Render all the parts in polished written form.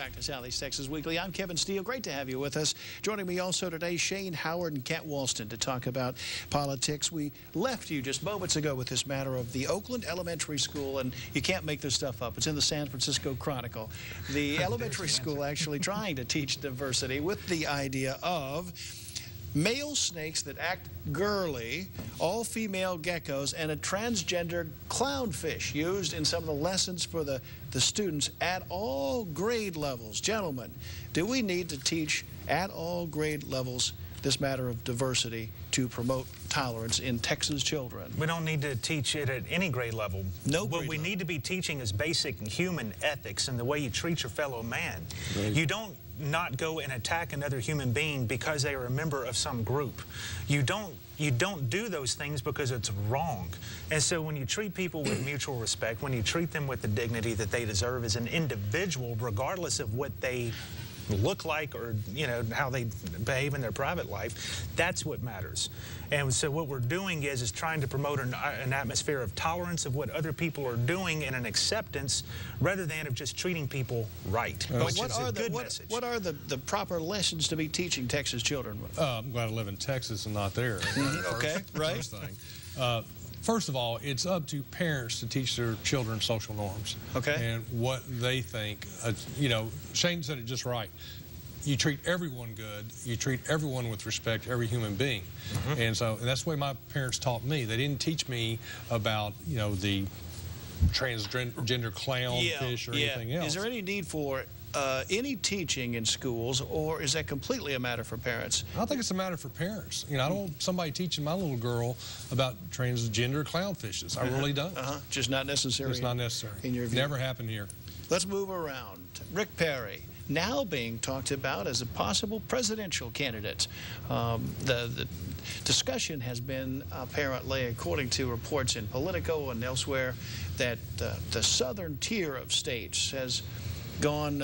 back to Southeast Texas Weekly. I'm Kevin Steele. Great to have you with us. Joining me also today, Shane Howard and Kent Walston to talk about politics. We left you just moments ago with this matter of the Oakland Elementary School, and you can't make this stuff up. It's in the San Francisco Chronicle. The elementary school actually trying to teach diversity with the idea of male snakes that act girly, all-female geckos, and a transgender clownfish used in some of the lessons for the students at all grade levels. Gentlemen, do we need to teach at all grade levels this matter of diversity to promote tolerance in Texas children? We don't need to teach it at any grade level. No grade What we need to be teaching is basic human ethics and the way you treat your fellow man. Right. You don't not go and attack another human being because they are a member of some group. You don't do those things because it's wrong. And so when you treat people with mutual respect, when you treat them with the dignity that they deserve as an individual, regardless of what they look like or, you know, how they behave in their private life, that's what matters. And so what we're doing is trying to promote an atmosphere of tolerance of what other people are doing and an acceptance rather than of just treating people right, which is a good message. What are the proper lessons to be teaching Texas children? I'm glad I live in Texas and not there. Okay, right. First thing. First of all, it's up to parents to teach their children social norms. Okay. And what they think. You know, Shane said it just right. You treat everyone good. You treat everyone with respect, every human being. And that's the way my parents taught me. They didn't teach me about, you know, the transgender clownfish or anything else. Is there any need for any teaching in schools, or is that completely a matter for parents? I think it's a matter for parents. You know, I don't want somebody teaching my little girl about transgender clownfishes. I really don't. Just not necessary. It's not necessary. In your view. Never happened here. Let's move around. Rick Perry, now being talked about as a possible presidential candidate. The discussion has been apparently, according to reports in Politico and elsewhere, that the southern tier of states has gone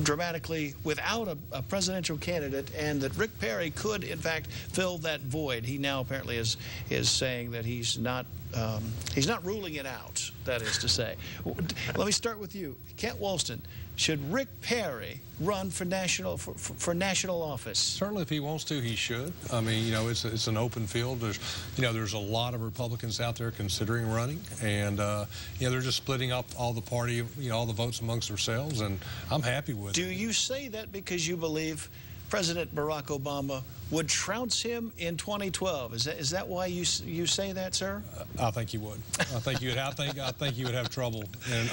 dramatically without a presidential candidate, and that Rick Perry could, in fact, fill that void. He now apparently is saying that he's not ruling it out, that is to say. Let me start with you. Kent Walston, should Rick Perry run for national office? Certainly, if he wants to, he should. I mean, you know, it's an open field. There's a lot of Republicans out there considering running, and you know, they're just splitting up all the party, you know, all the votes amongst themselves, and I'm happy with it. Do you say that because you believe President Barack Obama would trounce him in 2012? Is that why you say that, sir? I think he would. I think you would. I think he would have trouble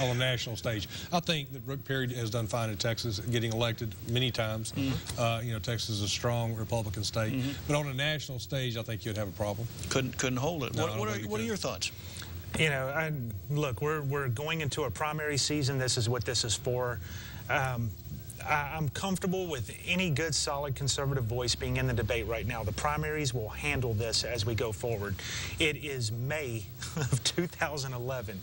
on a national stage. I think that Rick Perry has done fine in Texas, getting elected many times. You know, Texas is a strong Republican state, but on a national stage, I think you'd have a problem. Couldn't hold it. No, what are your thoughts? You know, look, we're going into a primary season. This is what this is for. I'm comfortable with any good, solid conservative voice being in the debate right now. The primaries will handle this as we go forward. It is May of 2011,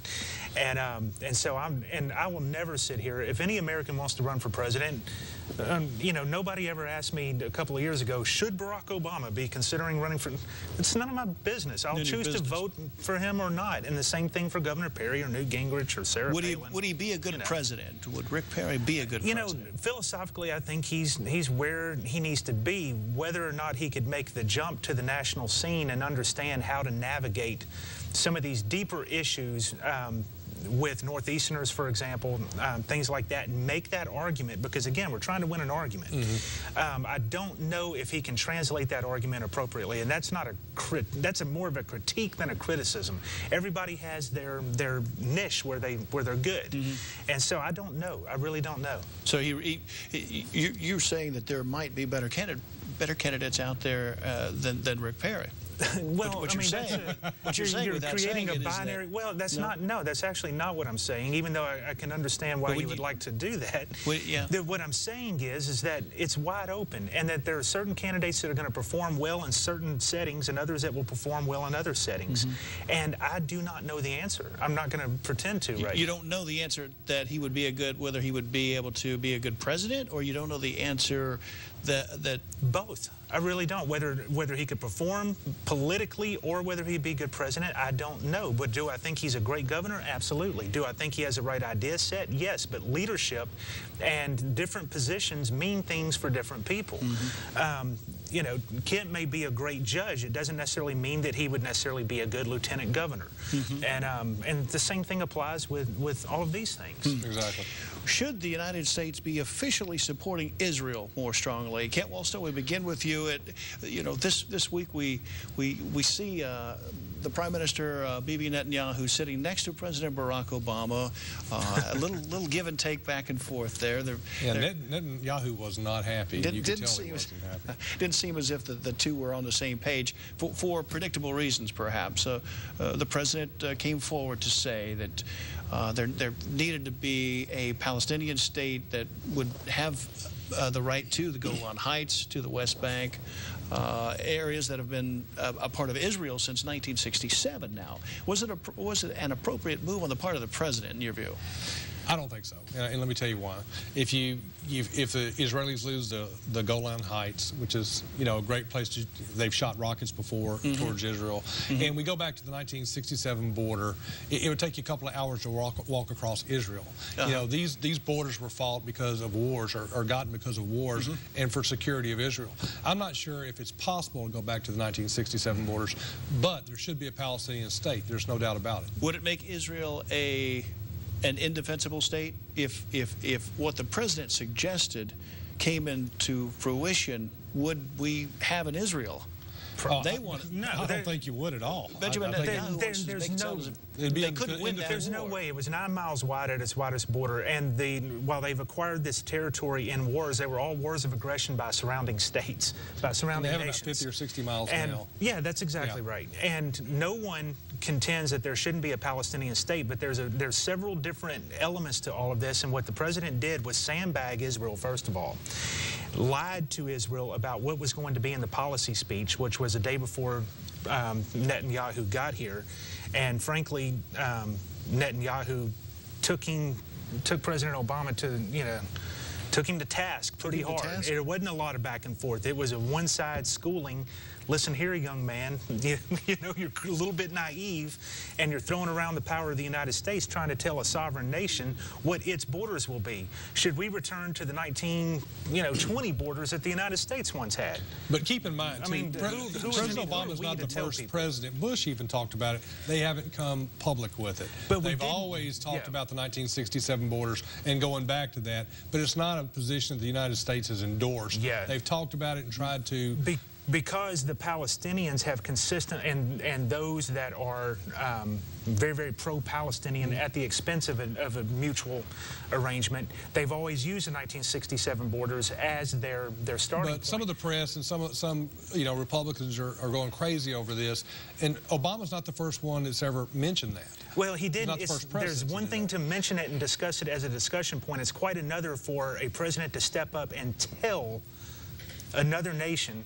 and so I will never sit here. If any American wants to run for president, you know, nobody ever asked me a couple of years ago, should Barack Obama be considering running for? It's none of my business. I'll choose to vote for him or not. And the same thing for Governor Perry or Newt Gingrich or Sarah Palin. Would he be a good president? Would Rick Perry be a good president? You know, philosophically, I think he's where he needs to be. Whether or not he could make the jump to the national scene and understand how to navigate some of these deeper issues with Northeasterners, for example, things like that, and make that argument, because again, we're trying to win an argument. I don't know if he can translate that argument appropriately, and that's not that's more of a critique than a criticism. Everybody has their niche where they're good, and so I don't know. I really don't know. So you're saying that there might be better candidates out there than Rick Perry. Well, what you're saying you're without creating saying a binary. Well, that's that's actually not what I'm saying. Even though I can understand why you would like to do that. What I'm saying is that it's wide open, and that there are certain candidates that are going to perform well in certain settings, and others that will perform well in other settings. And I do not know the answer. I'm not going to pretend to. You don't know the answer that he would be whether he would be able to be a good president, or you don't know the answer that both. I really don't. Whether he could perform politically or whether he'd be a good president, I don't know. But do I think he's a great governor? Absolutely. Do I think he has the right idea set? Yes. But leadership and different positions mean things for different people. You know, Kent may be a great judge. It doesn't necessarily mean that he would necessarily be a good lieutenant governor. And the same thing applies with all of these things. Exactly. Should the United States be officially supporting Israel more strongly? Kent Woolston, we begin with you. You know, this week we see the Prime Minister Bibi Netanyahu sitting next to President Barack Obama. A little give and take back and forth there. Netanyahu was not happy. You could tell he wasn't happy. Didn't seem as if the two were on the same page for predictable reasons, perhaps. The president came forward to say that there needed to be a Palestinian state that would have the right to the Golan Heights, to the West Bank, areas that have been a part of Israel since 1967 now. Was it an appropriate move on the part of the president, in your view? I don't think so, and let me tell you why. If the Israelis lose the Golan Heights, which is, you know, a great place to, they've shot rockets before towards Israel, and we go back to the 1967 border, it would take you a couple of hours to walk across Israel. You know, these borders were fought because of wars, or gotten because of wars, and for security of Israel. I'm not sure if it's possible to go back to the 1967 borders, but there should be a Palestinian state. There's no doubt about it. Would it make Israel an indefensible state if what the president suggested came into fruition? Would we have an Israel? They want it. No, I don't think you would at all. Benjamin Netanyahu they couldn't win that. There's no way. It was 9 miles wide at its widest border, and while they've acquired this territory in wars, they were all wars of aggression by surrounding states, by surrounding nations. They have about 50 or 60 miles now. Yeah, that's exactly right. And no one contends that there shouldn't be a Palestinian state, but there's several different elements to all of this, and what the president did was sandbag Israel, first of all. Lied to Israel about what was going to be in the policy speech, which was a day before Netanyahu got here. And frankly, Netanyahu took President Obama took him to task pretty hard. It wasn't a lot of back and forth. It was a one-side schooling. Listen here, young man, you know, you're a little bit naive, and you're throwing around the power of the United States trying to tell a sovereign nation what its borders will be. Should we return to the 1920 borders that the United States once had? But keep in mind, President Obama is not the first president. Bush even talked about it. They haven't come public with it. But they've always talked about the 1967 borders and going back to that, but it's not a position that the United States has endorsed. They've talked about it and tried to... Because the Palestinians have consistent, and those that are very, very pro-Palestinian at the expense of a mutual arrangement, they've always used the 1967 borders as their starting point. But some of the press and some you know, Republicans are going crazy over this, and Obama's not the first one that's ever mentioned that. Well, he did. There's one thing to mention it and discuss it as a discussion point. It's quite another for a president to step up and tell another nation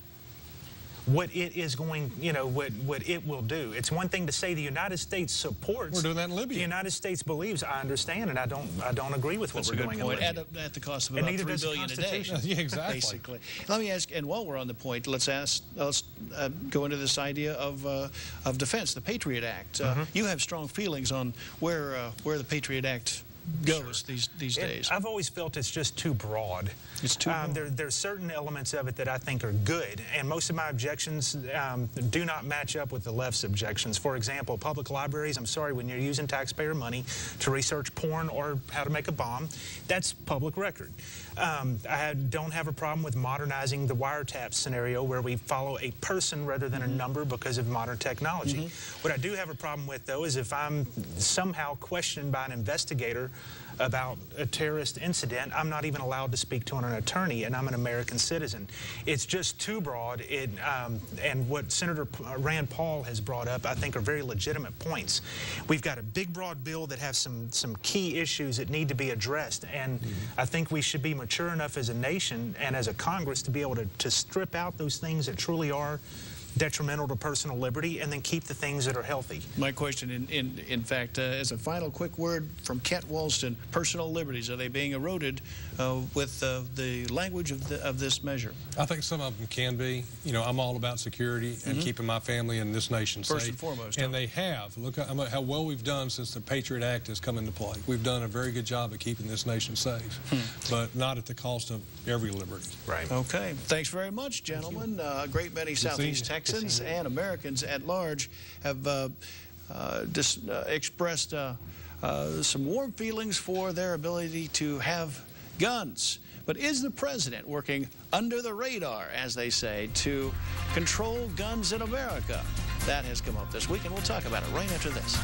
what it is going, you know, what it will do. It's one thing to say the United States supports. We're doing that in Libya. The United States believes. I understand, and I don't agree with what we're doing in Libya. At the cost of about $3 billion a day. Yeah, exactly. Basically. Let me ask, and while we're on the point, let's go into this idea of defense, the Patriot Act. You have strong feelings on where the Patriot Act goes these days. I've always felt it's just too broad. It's too broad. There's certain elements of it that I think are good, and most of my objections do not match up with the left's objections. For example, public libraries, I'm sorry, when you're using taxpayer money to research porn or how to make a bomb, that's public record. I don't have a problem with modernizing the wiretap scenario where we follow a person rather than a number because of modern technology. What I do have a problem with, though, is if I'm somehow questioned by an investigator about a terrorist incident, I'm not even allowed to speak to an attorney, and I'm an American citizen. It's just too broad. And what Senator Rand Paul has brought up, I think, are very legitimate points. We've got a big, broad bill that has some key issues that need to be addressed, and I think we should be mature enough as a nation and as a Congress to be able to strip out those things that truly are detrimental to personal liberty, and then keep the things that are healthy. My question, in fact, as a final quick word from Kent Walston, personal liberties, are they being eroded with the language of this measure? I think some of them can be. You know, I'm all about security and keeping my family and this nation safe. First and foremost. And they have. Look how well we've done since the Patriot Act has come into play. We've done a very good job at keeping this nation safe, but not at the cost of every liberty. Right. Okay. Thanks very much, gentlemen. A great many Southeast Texans and Americans at large have expressed some warm feelings for their ability to have guns. But is the president working under the radar, as they say, to control guns in America? That has come up this week, and we'll talk about it right after this.